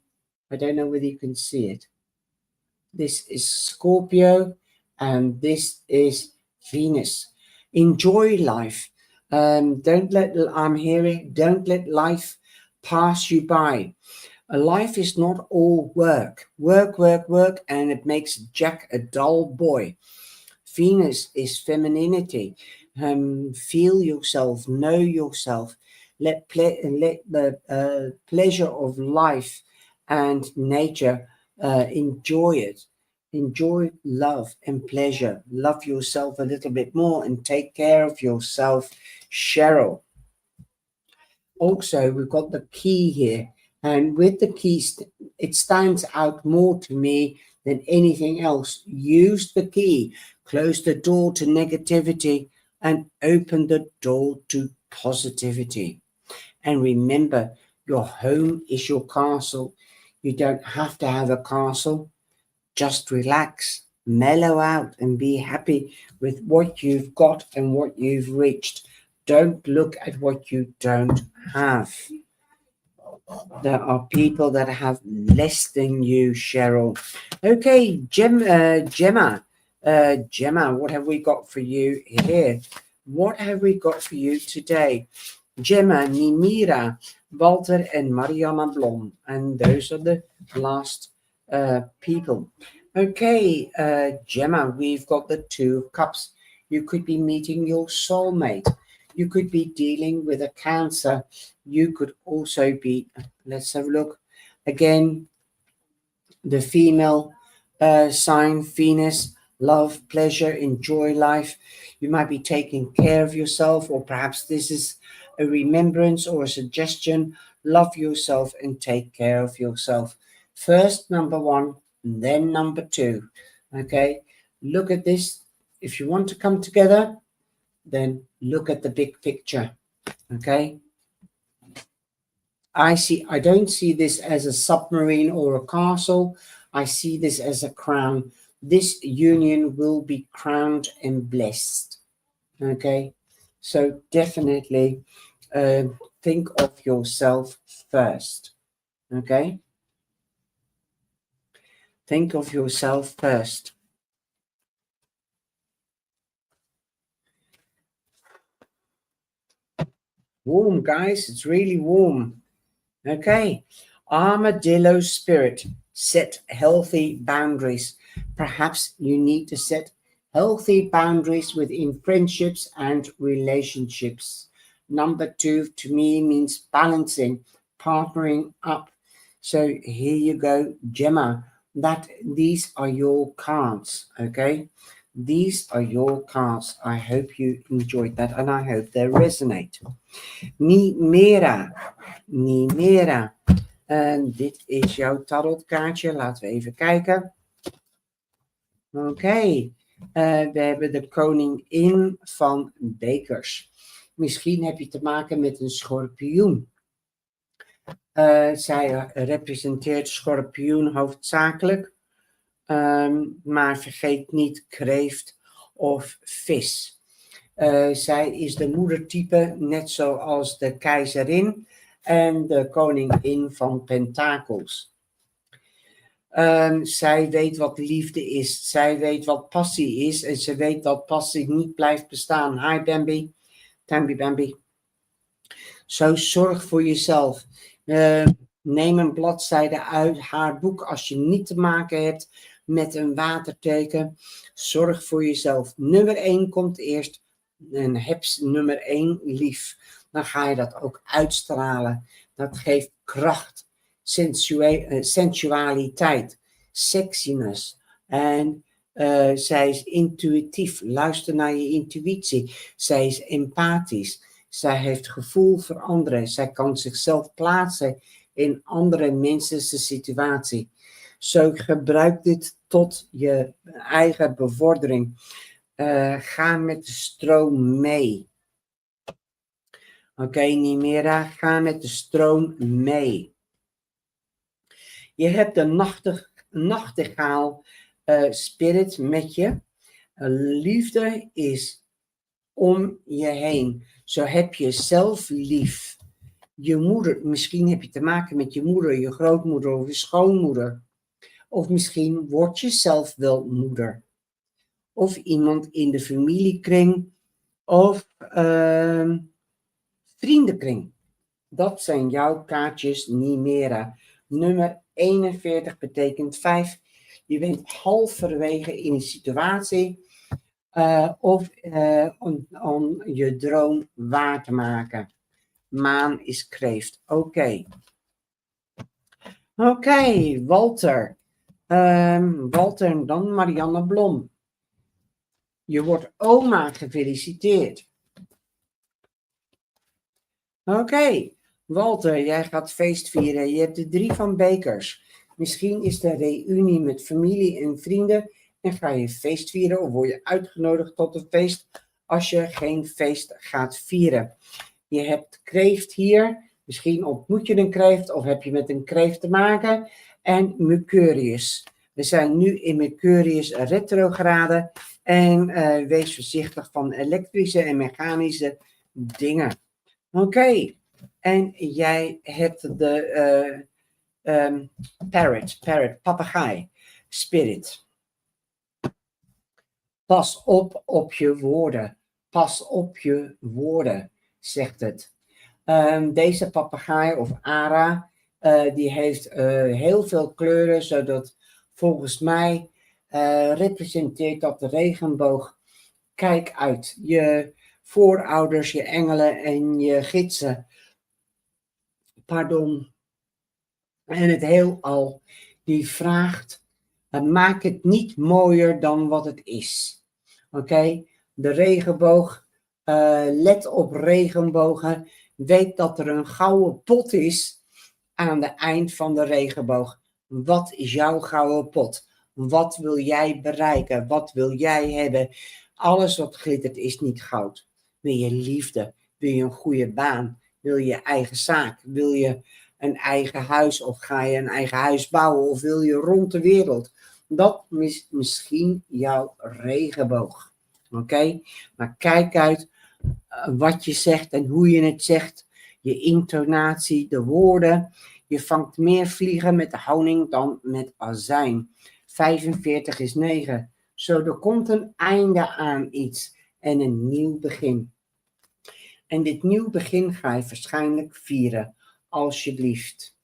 I don't know whether you can see it. This is Scorpio and this is Venus. Enjoy life. Don't let life pass you by. Life is not all work, and it makes Jack a dull boy. Venus is femininity. Feel yourself, know yourself. Let the pleasure of life and nature, enjoy it. Enjoy love and pleasure. Love yourself a little bit more and take care of yourself, Cheryl. Also, we've got the key here. And with the keys, it stands out more to me than anything else. Use the key. Close the door to negativity and open the door to positivity. And remember, your home is your castle. You don't have to have a castle. Just relax, mellow out, and be happy with what you've got and what you've reached. Don't look at what you don't have. There are people that have less than you, Cheryl. Okay, Gemma. Gemma, what have we got for you here? What have we got for you today? Gemma, Nimira, Walter, and Mariana Blom. And those are the last people. Okay, Gemma, we've got the Two of Cups. You could be meeting your soulmate. You could be dealing with a Cancer. You could also be, let's have a look again, the female sign, Venus, love, pleasure, enjoy life. You might be taking care of yourself, or perhaps this is a remembrance or a suggestion. Love yourself and take care of yourself. First, number one, then number two. Okay, look at this. If you want to come together, then look at the big picture. Okay, I don't see this as a submarine or a castle. I see this as a crown. This union will be crowned and blessed. Okay, so definitely think of yourself first. Okay, think of yourself first. Warm, guys, it's really warm. Okay, Armadillo spirit, set healthy boundaries. Perhaps you need to set healthy boundaries within friendships and relationships. Number two, to me, means balancing, partnering up. So here you go, Gemma, these are your cards, okay? These are your cards. I hope you enjoyed that and I hope they resonate. Nimera. En dit is jouw tarotkaartje. Laten we even kijken. Oké. We hebben de koningin van bekers. Misschien heb je te maken met een schorpioen. Zij representeert schorpioen hoofdzakelijk. Maar vergeet niet kreeft of vis. Zij is de moedertype, net zoals de keizerin en de koningin van pentakels. Zij weet wat liefde is. Zij weet wat passie is. En ze weet dat passie niet blijft bestaan. Hi Bambi. Bambi. Zo zorg voor jezelf. Neem een bladzijde uit haar boek als je niet te maken hebt met een waterteken. Zorg voor jezelf. Nummer 1 komt eerst. En heb nummer 1 lief. Dan ga je dat ook uitstralen. Dat geeft kracht, sensualiteit, sexiness. En zij is intuïtief. Luister naar je intuïtie. Zij is empathisch. Zij heeft gevoel voor anderen. Zij kan zichzelf plaatsen in andere mensen's situatie. Zo gebruik dit tot je eigen bevordering. Ga met de stroom mee. Oké, Nimera, ga met de stroom mee. Je hebt de nachtegaal spirit met je. Liefde is om je heen. Zo heb je zelf lief. Je moeder, misschien heb je te maken met je moeder, je grootmoeder of je schoonmoeder. Of misschien word je zelf wel moeder. Of iemand in de familiekring. Of vriendenkring. Dat zijn jouw kaartjes Nimera. Nummer 41 betekent 5. Je bent halverwege in een situatie. Om je droom waar te maken. Maan is kreeft. Oké, Walter. Walter en dan Marianne Blom. Je wordt oma gefeliciteerd. Oké, Walter, jij gaat feest vieren. Je hebt de 3 van bekers. Misschien is er reunie met familie en vrienden en ga je feest vieren of word je uitgenodigd tot een feest als je geen feest gaat vieren. Je hebt kreeft hier, misschien ontmoet je een kreeft of heb je met een kreeft te maken. En Mercurius. We zijn nu in Mercurius retrograde en wees voorzichtig van elektrische en mechanische dingen. Oké, en jij hebt de parrot, papegaai, spirit. Pas op je woorden. Pas op je woorden, zegt het. Deze papegaai of ara, die heeft heel veel kleuren, zodat volgens mij representeert dat de regenboog. Kijk uit, je voorouders, je engelen en je gidsen. Pardon. En het heelal, die vraagt, maak het niet mooier dan wat het is. Oké? De regenboog, let op regenbogen. Weet dat er een gouden pot is aan het eind van de regenboog. Wat is jouw gouden pot? Wat wil jij bereiken? Wat wil jij hebben? Alles wat glittert is niet goud. Wil je liefde? Wil je een goede baan? Wil je eigen zaak? Wil je een eigen huis of ga je een eigen huis bouwen of wil je rond de wereld? Dat is misschien jouw regenboog. Oké? Maar kijk uit wat je zegt en hoe je het zegt. Je intonatie, de woorden. Je vangt meer vliegen met de honing dan met azijn. 45 is 9. Zo, er komt een einde aan iets en een nieuw begin. En dit nieuw begin ga je waarschijnlijk vieren. Alsjeblieft.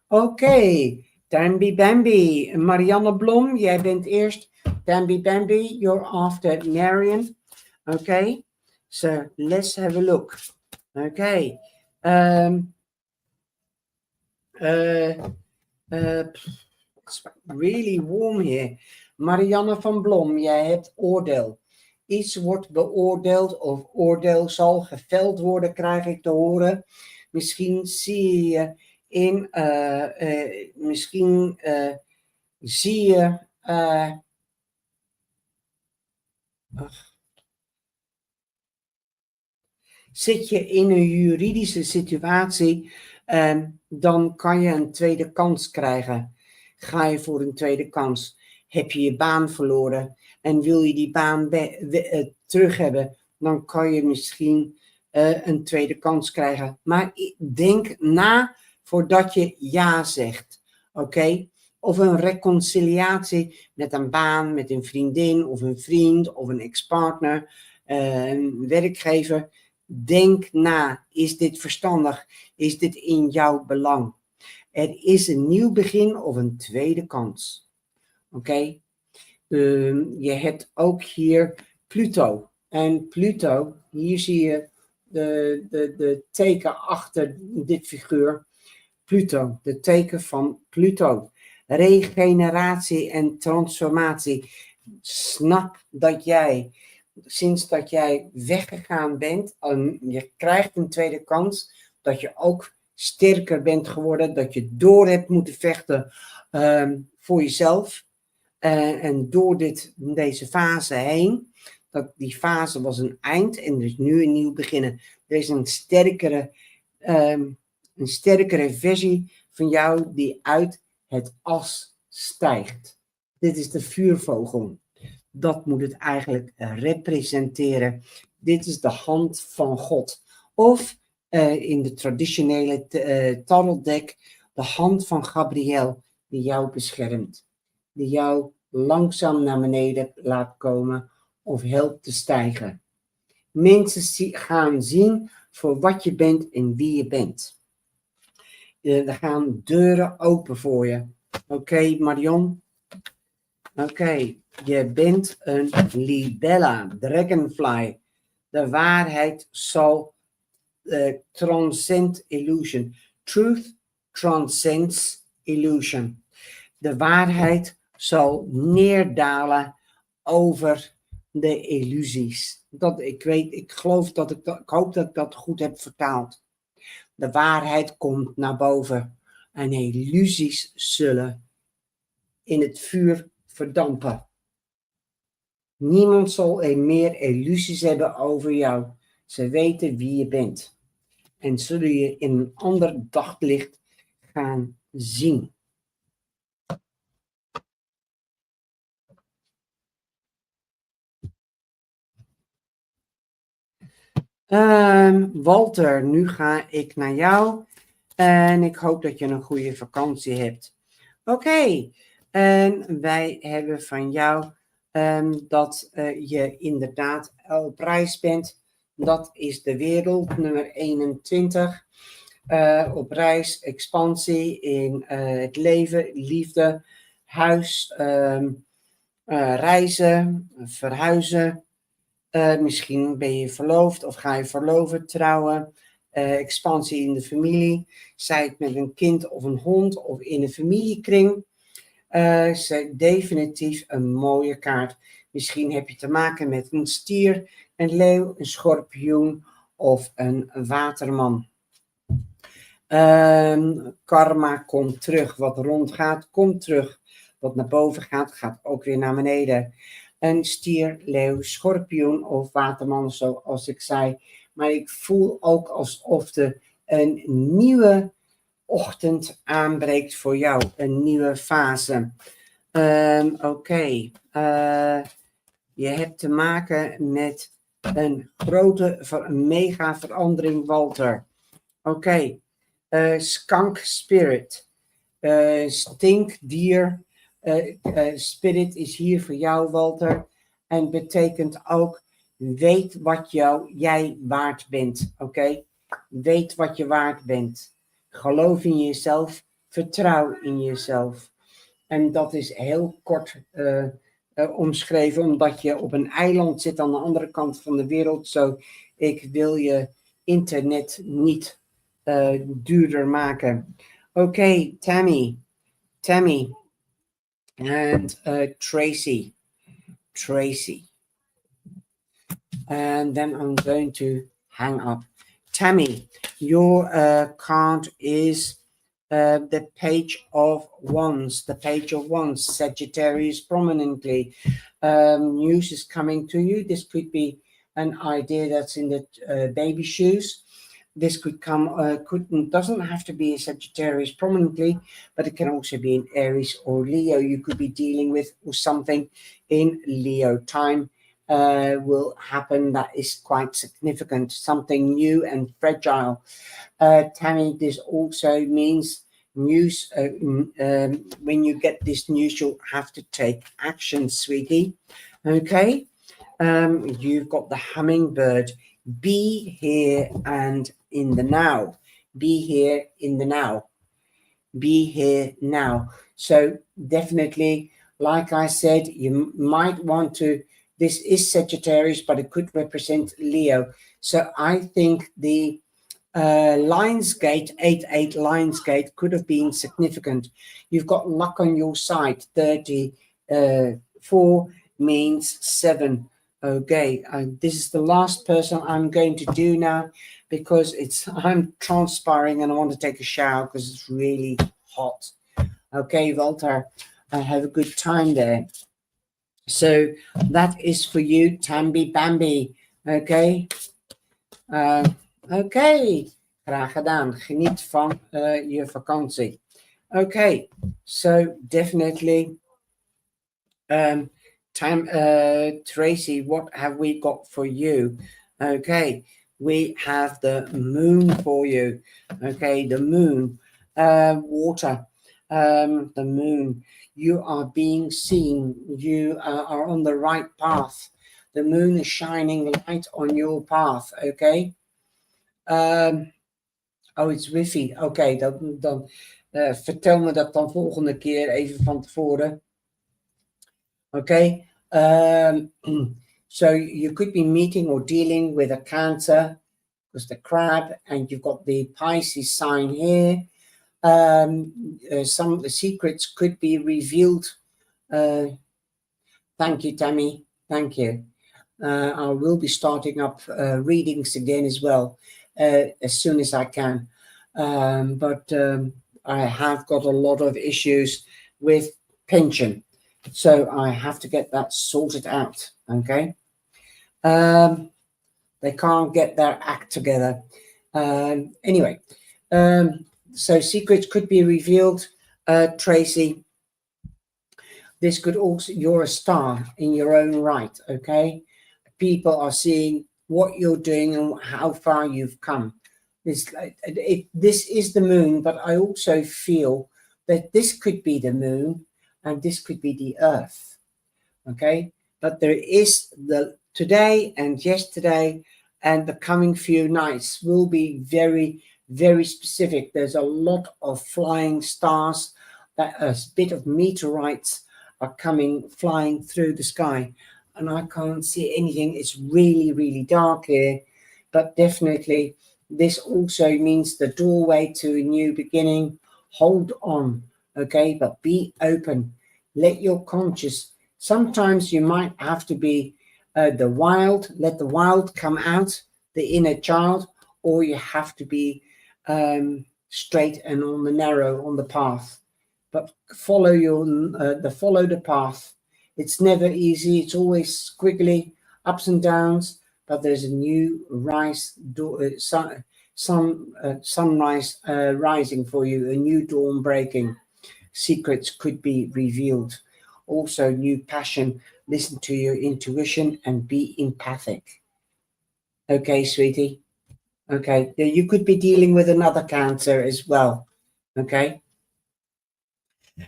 Oké, Bambi Bambi. Marianne Blom, jij bent eerst. Bambi Bambi, you're after Marion. Oké, so let's have a look. Oké. It's really warm here. Marianne van Blom, jij hebt oordeel. Iets wordt beoordeeld of oordeel zal geveld worden, krijg ik te horen. Misschien zie je zit je in een juridische situatie, dan kan je een tweede kans krijgen. Ga je voor een tweede kans? Heb je je baan verloren en wil je die baan terug hebben, dan kan je misschien een tweede kans krijgen. Maar denk na voordat je ja zegt. Oké? Of een reconciliatie met een baan, met een vriendin of een vriend of een ex-partner, een werkgever. Denk na, is dit verstandig? Is dit in jouw belang? Er is een nieuw begin of een tweede kans. Oké? Je hebt ook hier Pluto. En Pluto, hier zie je de teken achter dit figuur. Pluto, de teken van Pluto. Regeneratie en transformatie. Snap dat jij, sinds dat jij weggegaan bent, je krijgt een tweede kans, dat je ook sterker bent geworden, dat je door hebt moeten vechten voor jezelf. En door deze fase heen, die fase was een eind en er is nu een nieuw beginnen. Er is een sterkere versie van jou die uit het as stijgt. Dit is de vuurvogel. Dat moet het eigenlijk representeren. Dit is de hand van God. Of in de traditionele tarotdeck de hand van Gabriel die jou beschermt. Die jou langzaam naar beneden laat komen of helpt te stijgen. Mensen gaan zien voor wat je bent en wie je bent. Er gaan deuren open voor je. Oké, Marion? Oké, je bent een libella, dragonfly. De waarheid zal transcend illusion. Truth transcends illusion. De waarheid zal neerdalen over de illusies. Ik hoop dat ik dat goed heb vertaald. De waarheid komt naar boven. En illusies zullen in het vuur verdampen. Niemand zal meer illusies hebben over jou. Ze weten wie je bent. En zullen je in een ander daglicht gaan zien. Walter, nu ga ik naar jou. En ik hoop dat je een goede vakantie hebt. Oké. En wij hebben van jou dat je inderdaad op reis bent. Dat is de wereld, nummer 21. Op reis, expansie in het leven, liefde, huis, reizen, verhuizen. Misschien ben je verloofd of ga je verloven, trouwen. Expansie in de familie. Zij het met een kind of een hond of in een familiekring. Is definitief een mooie kaart. Misschien heb je te maken met een stier, een leeuw, een schorpioen of een waterman. Karma komt terug. Wat rondgaat, komt terug. Wat naar boven gaat, gaat ook weer naar beneden. Een stier, leeuw, schorpioen of waterman, zoals ik zei. Maar ik voel ook alsof er een nieuwe ochtend aanbreekt voor jou. Een nieuwe fase. Oké. Je hebt te maken met een grote, mega verandering, Walter. Oké. Skunk spirit. Stinkdier. Spirit is hier voor jou, Walter. En betekent ook, weet wat jij waard bent. Oké? Weet wat je waard bent. Geloof in jezelf. Vertrouw in jezelf. En dat is heel kort omschreven, omdat je op een eiland zit aan de andere kant van de wereld. Zo, ik wil je internet niet duurder maken. Oké, Tammy. And Tracy. And then I'm going to hang up. Tammy, your card is the Page of Wands. The Page of Wands, Sagittarius prominently. News is coming to you. This could be an idea that's in the baby shoes. This could come, doesn't have to be a Sagittarius prominently, but it can also be in Aries or Leo. You could be dealing with something in Leo. Time will happen that is quite significant, something new and fragile. Tammy, this also means news. When you get this news, you'll have to take action, sweetie. Okay. You've got the hummingbird. Be here and in the now. Be here in the now. Be here now. So definitely, like I said, you might want to, this is Sagittarius, but it could represent Leo. So I think the Lionsgate, 8-8 Lionsgate could have been significant. You've got luck on your side. 34 means 7. Okay, this is the last person I'm going to do now because I'm transpiring and I want to take a shower because it's really hot. Okay, Walter, have a good time there. So that is for you, Tambi Bambi. Okay. Oké, graag gedaan. Geniet van je vakantie. Okay, so definitely, Tracy, what have we got for you? Okay, we have the moon for you. Okay, the moon, water, the moon. You are being seen. You are on the right path. The moon is shining light on your path. Okay. Oh, it's wifi. Oké, dan vertel me dat dan volgende keer even van tevoren. Okay. So you could be meeting or dealing with a Cancer, because the crab, and you've got the Pisces sign here. Some of the secrets could be revealed. Thank you, Tammy. Thank you. I will be starting up readings again as well as soon as I can. But I have got a lot of issues with pension, so I have to get that sorted out. Okay. They can't get their act together. Anyway, so secrets could be revealed. Tracy, this could also, you're a star in your own right. Okay. People are seeing what you're doing and how far you've come. This is the moon, but I also feel that this could be the moon and this could be the earth. Okay. But there is the today and yesterday and the coming few nights will be very, very specific. There's a lot of flying stars, that a bit of meteorites are coming flying through the sky, and I can't see anything. It's really, really dark here, but definitely this also means the doorway to a new beginning. Hold on, okay, but be open. Let your conscious, sometimes you might have to be let the wild come out, the inner child, or you have to be straight and on the narrow, on the path. But follow follow the path. It's never easy. It's always squiggly, ups and downs. But there's a new sunrise rising for you. A new dawn breaking. Secrets could be revealed. Also, new passion. Listen to your intuition and be empathic. Okay, sweetie. Okay, you could be dealing with another Cancer as well. Okay.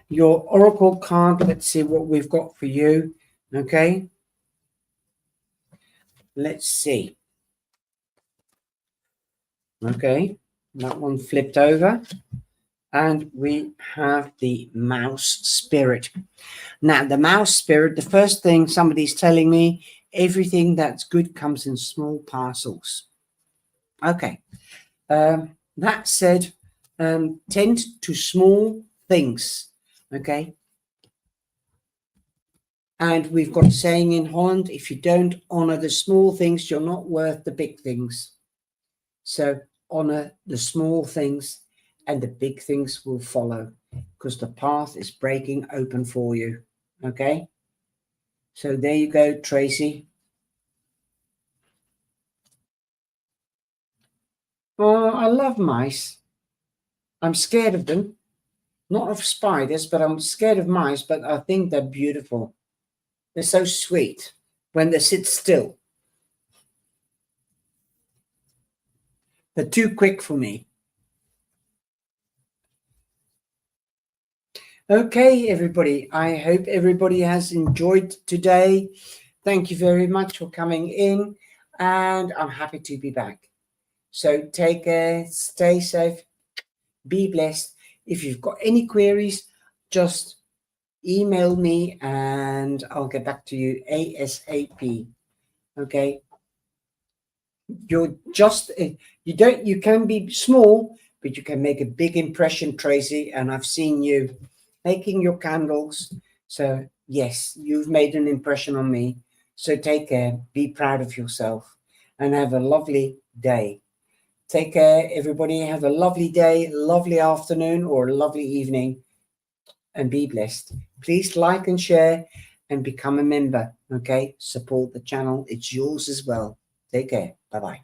Your oracle card, let's see what we've got for you. Okay. Let's see. Okay. That one flipped over. And we have the mouse spirit. Now, the mouse spirit, the first thing somebody's telling me, everything that's good comes in small parcels. Okay. That said, tend to small things. Okay. And we've got a saying in Holland, if you don't honor the small things, you're not worth the big things. So honor the small things and the big things will follow, because the path is breaking open for you. Okay. So there you go, Tracy. Oh, I love mice. I'm scared of them. Not of spiders, but I'm scared of mice, but I think they're beautiful. They're so sweet when they sit still. They're too quick for me. Okay, everybody. I hope everybody has enjoyed today. Thank you very much for coming in, and I'm happy to be back. So take care, stay safe, be blessed. If you've got any queries, just email me and I'll get back to you ASAP. Okay. You're just, you can be small, but you can make a big impression, Tracy. And I've seen you making your candles. So yes, you've made an impression on me. So take care, be proud of yourself, and have a lovely day. Take care, everybody. Have a lovely day, lovely afternoon, or a lovely evening, and be blessed. Please like and share and become a member. Okay, support the channel. It's yours as well. Take care. Bye-bye.